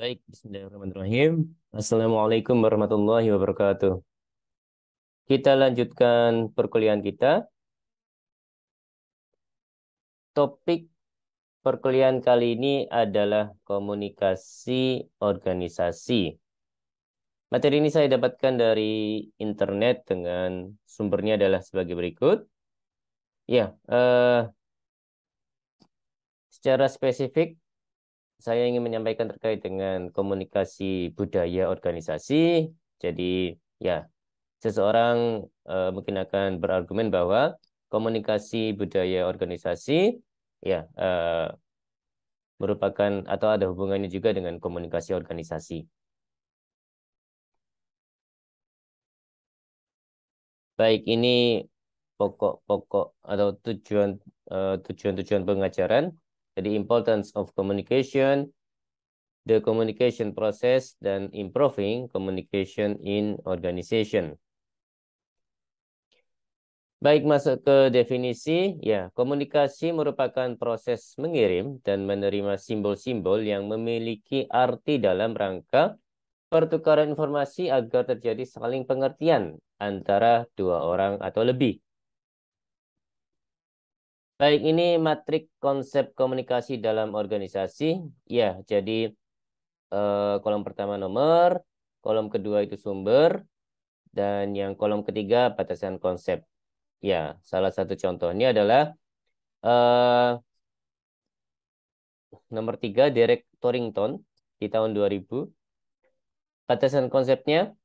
Baik, bismillahirrahmanirrahim. Assalamualaikum warahmatullahi wabarakatuh. Kita lanjutkan perkuliahan kita. Topik perkuliahan kali ini adalah komunikasi organisasi. Materi ini saya dapatkan dari internet dengan sumbernya adalah sebagai berikut. Ya, secara spesifik saya ingin menyampaikan terkait dengan komunikasi budaya organisasi. Jadi, ya, seseorang mungkin akan berargumen bahwa komunikasi budaya organisasi ya merupakan atau ada hubungannya juga dengan komunikasi organisasi. Baik, ini pokok-pokok atau tujuan-tujuan pengajaran. Jadi importance of communication, the communication process, dan improving communication in organization. Baik, masuk ke definisi. Ya, komunikasi merupakan proses mengirim dan menerima simbol-simbol yang memiliki arti dalam rangka pertukaran informasi agar terjadi saling pengertian antara dua orang atau lebih. Baik, ini matrik konsep komunikasi dalam organisasi. Ya, jadi kolom pertama nomor, kolom kedua itu sumber, dan yang kolom ketiga batasan konsep. Ya, salah satu contohnya adalah eh, nomor 3, Derek Torrington di tahun 2000. Batasan konsepnya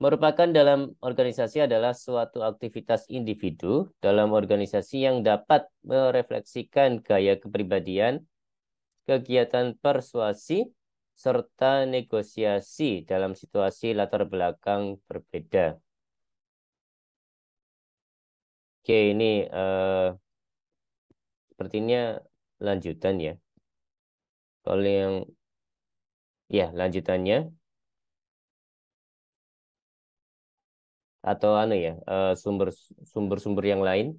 merupakan dalam organisasi adalah suatu aktivitas individu dalam organisasi yang dapat merefleksikan gaya kepribadian, kegiatan persuasi, serta negosiasi dalam situasi latar belakang berbeda. Oke, ini sepertinya lanjutan ya. Kalau yang ya lanjutannya atau anu ya sumber-sumber yang lain.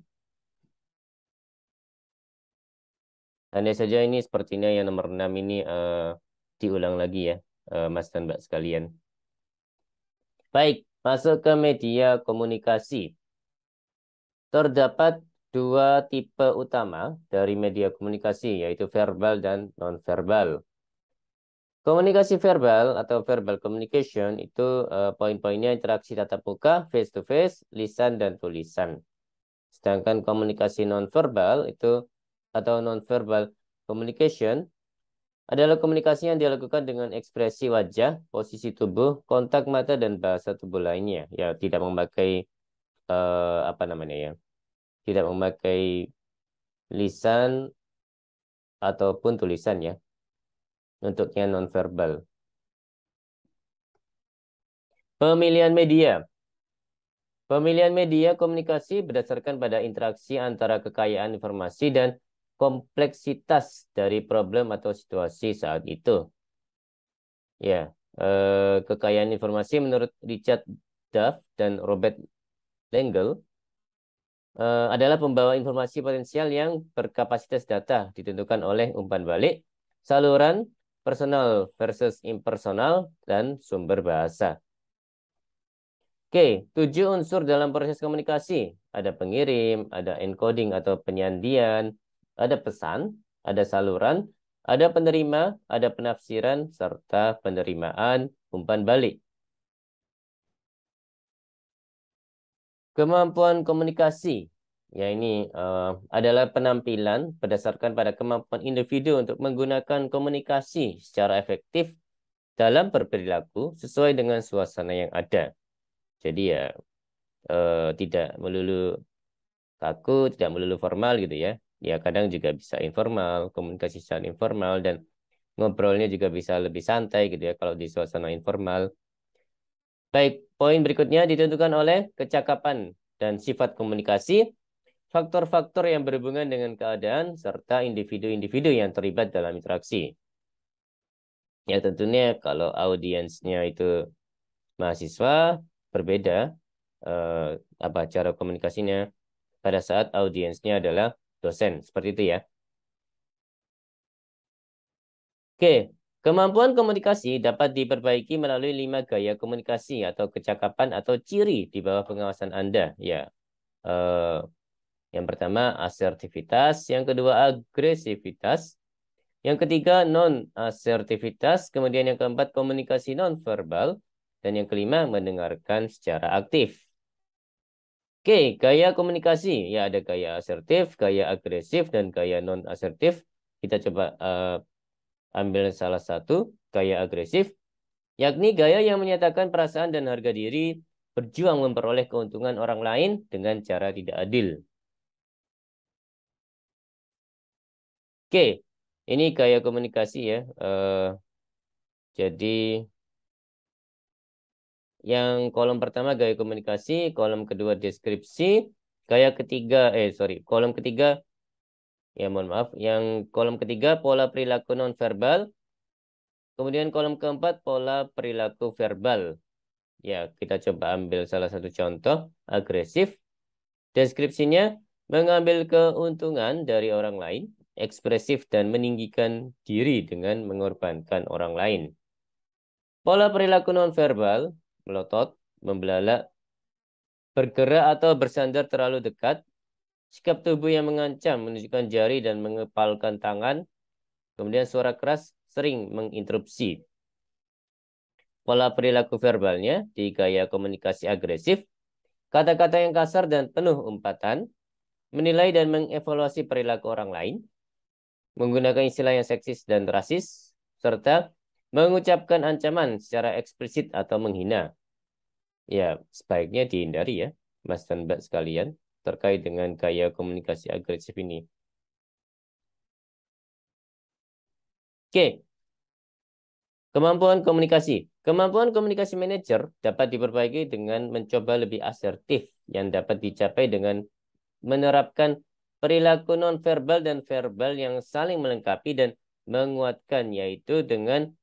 Hanya saja ini sepertinya yang nomor 6 ini diulang lagi ya, Mas dan Mbak sekalian. Baik, masuk ke media komunikasi. Terdapat dua tipe utama dari media komunikasi, yaitu verbal dan non-verbal. Komunikasi verbal atau verbal communication itu poin-poinnya interaksi tatap muka, face to face, lisan dan tulisan. Sedangkan komunikasi non-verbal itu atau non-verbal communication adalah komunikasi yang dilakukan dengan ekspresi wajah, posisi tubuh, kontak mata dan bahasa tubuh lainnya. Ya, tidak memakai apa namanya ya? Tidak memakai lisan ataupun tulisan ya. Untuknya non-verbal. Pemilihan media. Pemilihan media komunikasi berdasarkan pada interaksi antara kekayaan informasi dan kompleksitas dari problem atau situasi saat itu. Ya, kekayaan informasi menurut Richard Duff dan Robert Lengel adalah pembawa informasi potensial yang berkapasitas data ditentukan oleh umpan balik, saluran, personal versus impersonal, dan sumber bahasa. Oke, 7 unsur dalam proses komunikasi. Ada pengirim, ada encoding atau penyandian, ada pesan, ada saluran, ada penerima, ada penafsiran, serta penerimaan umpan balik. Kemampuan komunikasi. Ya, ini adalah penampilan berdasarkan pada kemampuan individu untuk menggunakan komunikasi secara efektif dalam berperilaku sesuai dengan suasana yang ada. Jadi ya tidak melulu kaku, tidak melulu formal gitu ya. Ya kadang juga bisa informal, komunikasi secara informal dan ngobrolnya juga bisa lebih santai gitu ya kalau di suasana informal. Baik, poin berikutnya ditentukan oleh kecakapan dan sifat komunikasi, faktor-faktor yang berhubungan dengan keadaan, serta individu-individu yang terlibat dalam interaksi. Ya tentunya kalau audiensnya itu mahasiswa, berbeda eh, apa cara komunikasinya pada saat audiensnya adalah dosen. Seperti itu ya. Oke, Kemampuan komunikasi dapat diperbaiki melalui 5 gaya komunikasi atau kecakapan atau ciri di bawah pengawasan Anda. Ya, yang pertama asertivitas, yang kedua agresivitas, yang ketiga non-asertivitas, kemudian yang keempat komunikasi non-verbal, dan yang kelima mendengarkan secara aktif. Oke, gaya komunikasi. Ya, ada gaya asertif, gaya agresif, dan gaya non-asertif. Kita coba ambil salah satu, gaya agresif, yakni gaya yang menyatakan perasaan dan harga diri, berjuang memperoleh keuntungan orang lain dengan cara tidak adil. Oke, ini gaya komunikasi ya. Jadi yang kolom pertama gaya komunikasi, kolom kedua deskripsi, kolom ketiga, ya mohon maaf, yang kolom ketiga pola perilaku nonverbal, kemudian kolom keempat pola perilaku verbal. Ya, kita coba ambil salah satu contoh, agresif. Deskripsinya, mengambil keuntungan dari orang lain, ekspresif dan meninggikan diri dengan mengorbankan orang lain. Pola perilaku nonverbal, melotot, membelalak, bergerak atau bersandar terlalu dekat, sikap tubuh yang mengancam, menunjukkan jari dan mengepalkan tangan, kemudian suara keras sering menginterupsi. Pola perilaku verbalnya di gaya komunikasi agresif, kata-kata yang kasar dan penuh umpatan, menilai dan mengevaluasi perilaku orang lain, menggunakan istilah yang seksis dan rasis, serta mengucapkan ancaman secara eksplisit atau menghina. Ya, sebaiknya dihindari ya, Mas dan Mbak sekalian, terkait dengan gaya komunikasi agresif ini. Oke, kemampuan komunikasi. Kemampuan komunikasi manajer dapat diperbaiki dengan mencoba lebih asertif yang dapat dicapai dengan menerapkan perilaku nonverbal dan verbal yang saling melengkapi dan menguatkan, yaitu dengan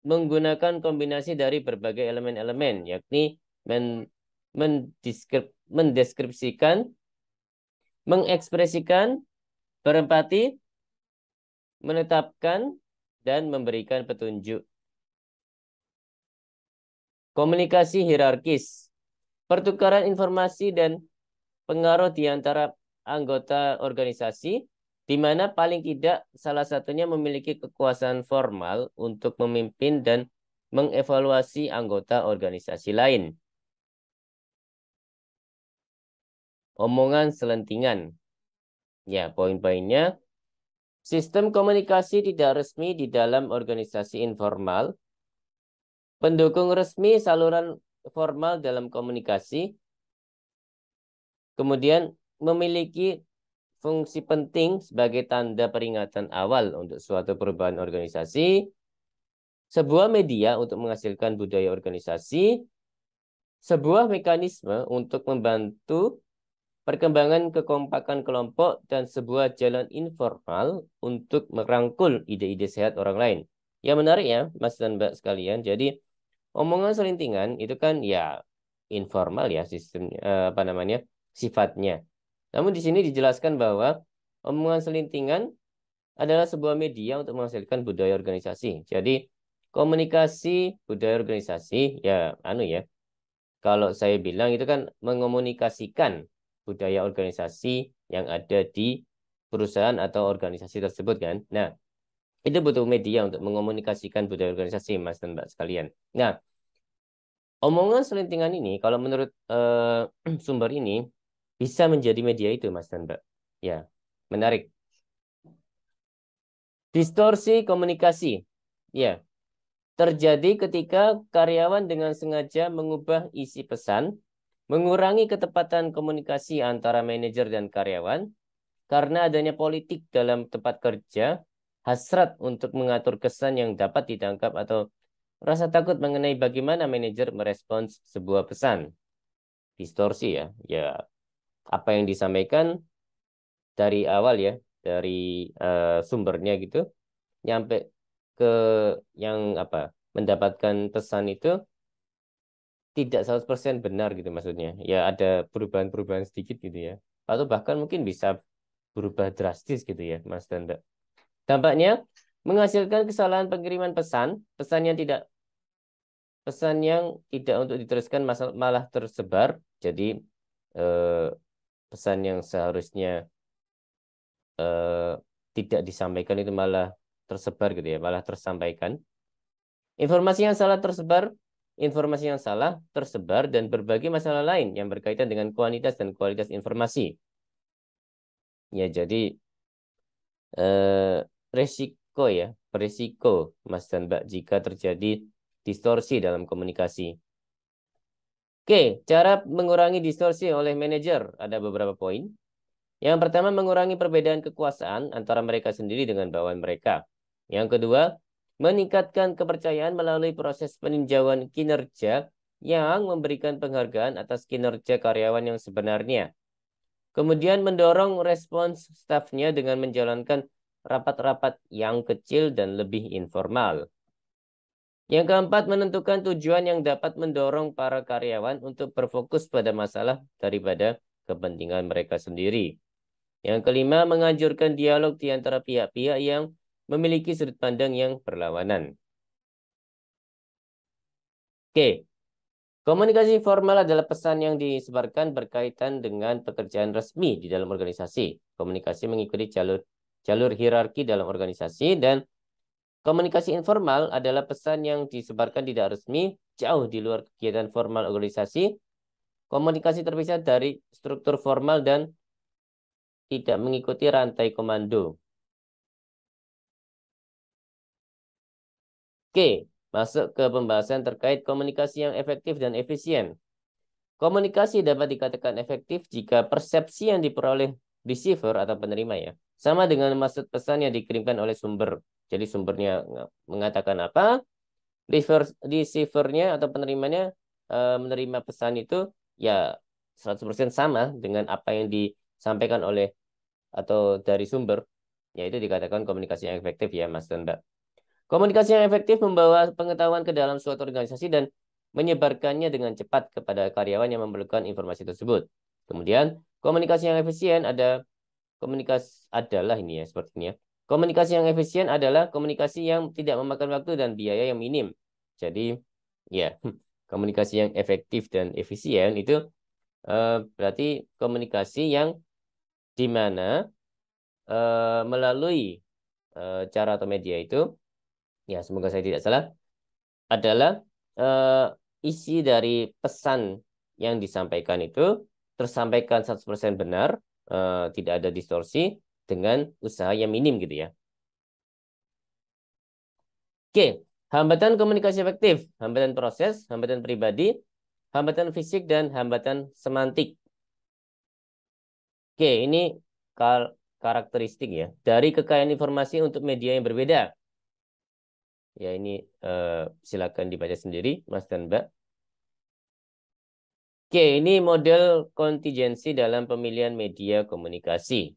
menggunakan kombinasi dari berbagai elemen-elemen, yakni mendeskripsikan, mengekspresikan, berempati, menetapkan, dan memberikan petunjuk. Komunikasi hierarkis, pertukaran informasi dan pengaruh di antara anggota organisasi, di mana paling tidak salah satunya memiliki kekuasaan formal untuk memimpin dan mengevaluasi anggota organisasi lain. Omongan selentingan. Ya, poin-poinnya. Sistem komunikasi tidak resmi di dalam organisasi informal. Pendukung resmi saluran formal dalam komunikasi. Kemudian memiliki fungsi penting sebagai tanda peringatan awal untuk suatu perubahan organisasi. Sebuah media untuk menghasilkan budaya organisasi. Sebuah mekanisme untuk membantu perkembangan kekompakan kelompok dan sebuah jalan informal untuk merangkul ide-ide sehat orang lain. Ya menarik ya, Mas dan Mbak sekalian. Jadi omongan selintingan itu kan ya informal ya sistem apa namanya sifatnya. Namun di sini dijelaskan bahwa omongan selintingan adalah sebuah media untuk menghasilkan budaya organisasi. Jadi komunikasi budaya organisasi ya ya. Kalau saya bilang itu kan mengomunikasikan budaya organisasi yang ada di perusahaan atau organisasi tersebut kan. Nah, itu butuh media untuk mengomunikasikan budaya organisasi, Mas dan Mbak sekalian. Nah, omongan selintingan ini, kalau menurut sumber ini, bisa menjadi media itu, Mas dan Mbak. Ya, menarik. Distorsi komunikasi. Ya, terjadi ketika karyawan dengan sengaja mengubah isi pesan, mengurangi ketepatan komunikasi antara manajer dan karyawan, karena adanya politik dalam tempat kerja, hasrat untuk mengatur kesan yang dapat ditangkap atau rasa takut mengenai bagaimana manajer merespons sebuah pesan. Distorsi ya. Ya, apa yang disampaikan dari awal ya, dari sumbernya gitu, nyampe ke yang mendapatkan pesan itu tidak 100% benar gitu maksudnya. Ya ada perubahan-perubahan sedikit gitu ya. Atau bahkan mungkin bisa berubah drastis gitu ya, Mas dan Mbak. Dampaknya Menghasilkan kesalahan pengiriman pesan yang tidak untuk diteruskan malah tersebar. Jadi eh, pesan yang seharusnya eh, tidak disampaikan itu malah tersebar gitu ya, malah tersampaikan. Informasi yang salah tersebar dan berbagai masalah lain yang berkaitan dengan kuantitas dan kualitas informasi. Ya, jadi eh, berisiko Mas dan Mbak jika terjadi distorsi dalam komunikasi. Oke, cara mengurangi distorsi oleh manajer ada beberapa poin. Yang pertama, mengurangi perbedaan kekuasaan antara mereka sendiri dengan bawahan mereka. Yang kedua, meningkatkan kepercayaan melalui proses peninjauan kinerja yang memberikan penghargaan atas kinerja karyawan yang sebenarnya. Kemudian mendorong respons stafnya dengan menjalankan rapat-rapat yang kecil dan lebih informal. Yang keempat, menentukan tujuan yang dapat mendorong para karyawan untuk berfokus pada masalah daripada kepentingan mereka sendiri. Yang kelima, menganjurkan dialog di antara pihak-pihak yang memiliki sudut pandang yang berlawanan. Oke, komunikasi formal adalah pesan yang disebarkan berkaitan dengan pekerjaan resmi di dalam organisasi. Komunikasi mengikuti jalur hierarki dalam organisasi dan komunikasi informal adalah pesan yang disebarkan tidak resmi jauh di luar kegiatan formal organisasi. Komunikasi terpisah dari struktur formal dan tidak mengikuti rantai komando. Oke, masuk ke pembahasan terkait komunikasi yang efektif dan efisien. Komunikasi dapat dikatakan efektif jika persepsi yang diperoleh receiver atau penerima ya sama dengan maksud pesan yang dikirimkan oleh sumber. Jadi sumbernya mengatakan apa, receivernya atau penerimanya menerima pesan itu ya 100% sama dengan apa yang disampaikan oleh atau dari sumber. Ya itu dikatakan komunikasi yang efektif ya Mas dan Mbak. Komunikasi yang efektif membawa pengetahuan ke dalam suatu organisasi dan menyebarkannya dengan cepat kepada karyawan yang memerlukan informasi tersebut. Kemudian, komunikasi yang efisien adalah ini ya seperti ini ya. Komunikasi yang efisien adalah komunikasi yang tidak memakan waktu dan biaya yang minim. Jadi, ya, komunikasi yang efektif dan efisien itu berarti komunikasi yang di mana melalui cara atau media itu, ya semoga saya tidak salah, adalah isi dari pesan yang disampaikan itu tersampaikan 100% benar, tidak ada distorsi dengan usaha yang minim gitu ya. Oke, hambatan komunikasi efektif, hambatan proses, hambatan pribadi, hambatan fisik, dan hambatan semantik. Oke, ini karakteristik ya dari kekayaan informasi untuk media yang berbeda. Ya ini silakan dibaca sendiri, Mas dan Mbak. Oke, ini model kontingensi dalam pemilihan media komunikasi.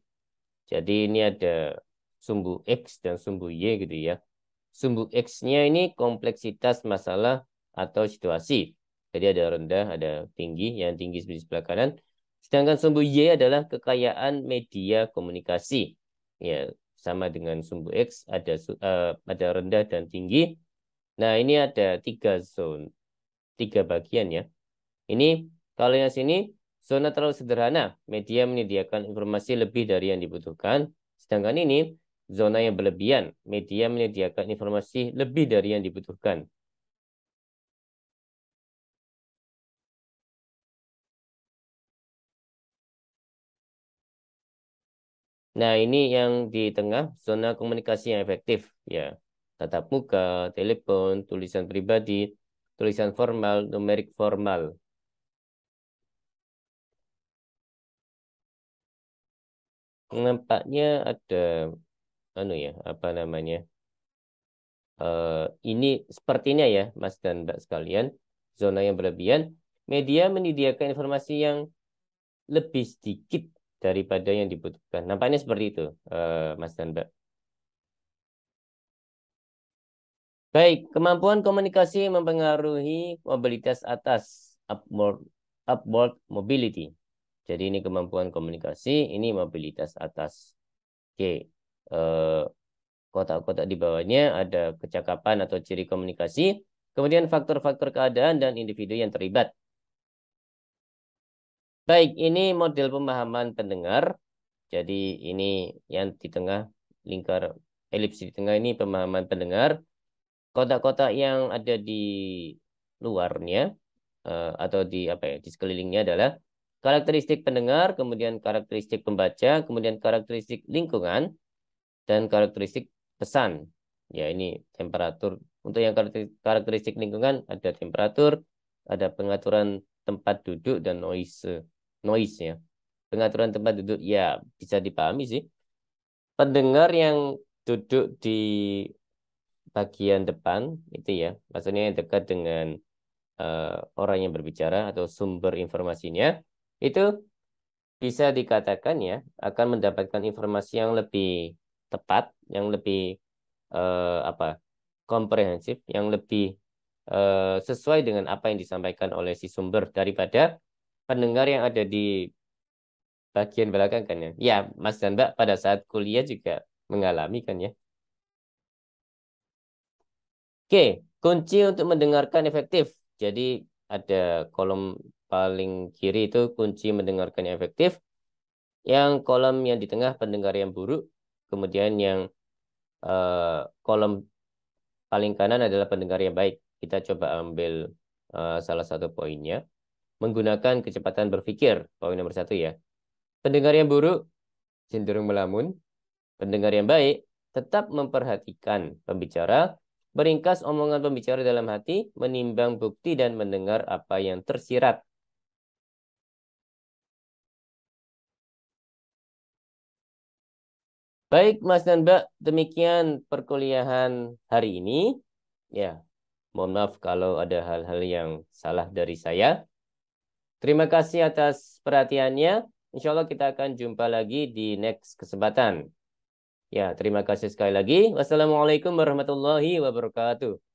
Jadi ini ada sumbu X dan sumbu Y gitu ya. Sumbu X-nya ini kompleksitas masalah atau situasi. Jadi ada rendah, ada tinggi, yang tinggi di sebelah kanan. Sedangkan sumbu Y adalah kekayaan media komunikasi. Ya, sama dengan sumbu X, ada rendah dan tinggi. Nah, ini ada tiga bagian ya. Ini kalau yang sini zona terlalu sederhana, media menyediakan informasi lebih dari yang dibutuhkan. Sedangkan ini zona yang berlebihan, media menyediakan informasi lebih dari yang dibutuhkan. Nah, ini yang di tengah zona komunikasi yang efektif ya. Tatap muka, telepon, tulisan pribadi, tulisan formal, numerik formal. Nampaknya ada ya, apa namanya? Ini sepertinya ya, Mas dan Mbak sekalian, zona yang berlebihan, media menyediakan informasi yang lebih sedikit daripada yang dibutuhkan. Nampaknya seperti itu, Mas dan Mbak. Baik, kemampuan komunikasi mempengaruhi mobilitas atas, upward, upward mobility. Jadi ini kemampuan komunikasi, ini mobilitas atas. Oke, kotak-kotak di bawahnya ada kecakapan atau ciri komunikasi, kemudian faktor-faktor keadaan dan individu yang terlibat. Baik, ini model pemahaman pendengar. Jadi ini yang di tengah lingkar elips di tengah ini pemahaman pendengar. Kotak-kotak yang ada di luarnya atau di apa ya di sekelilingnya adalah karakteristik pendengar, kemudian karakteristik pembaca, kemudian karakteristik lingkungan dan karakteristik pesan. Ya ini temperatur. Untuk yang karakteristik lingkungan ada temperatur, ada pengaturan tempat duduk dan noise ya. Pengaturan tempat duduk ya bisa dipahami sih. Pendengar yang duduk di bagian depan itu ya, maksudnya yang dekat dengan orang yang berbicara atau sumber informasinya, itu bisa dikatakan ya akan mendapatkan informasi yang lebih tepat, yang lebih apa komprehensif, yang lebih sesuai dengan apa yang disampaikan oleh si sumber daripada pendengar yang ada di bagian belakang kan ya. Ya, Mas dan Mbak pada saat kuliah juga mengalami kan ya. Oke, kunci untuk mendengarkan efektif. Jadi ada kolom paling kiri itu kunci mendengarkan yang efektif. Yang kolom yang di tengah pendengar yang buruk. Kemudian yang kolom paling kanan adalah pendengar yang baik. Kita coba ambil salah satu poinnya. Menggunakan kecepatan berpikir. Poin nomor 1 ya. Pendengar yang buruk cenderung melamun. Pendengar yang baik tetap memperhatikan pembicara, meringkas omongan pembicara dalam hati, menimbang bukti dan mendengar apa yang tersirat. Baik, Mas dan Mbak, demikian perkuliahan hari ini. Ya, mohon maaf kalau ada hal-hal yang salah dari saya. Terima kasih atas perhatiannya. Insya Allah kita akan jumpa lagi di next kesempatan. Ya, terima kasih sekali lagi. Wassalamualaikum warahmatullahi wabarakatuh.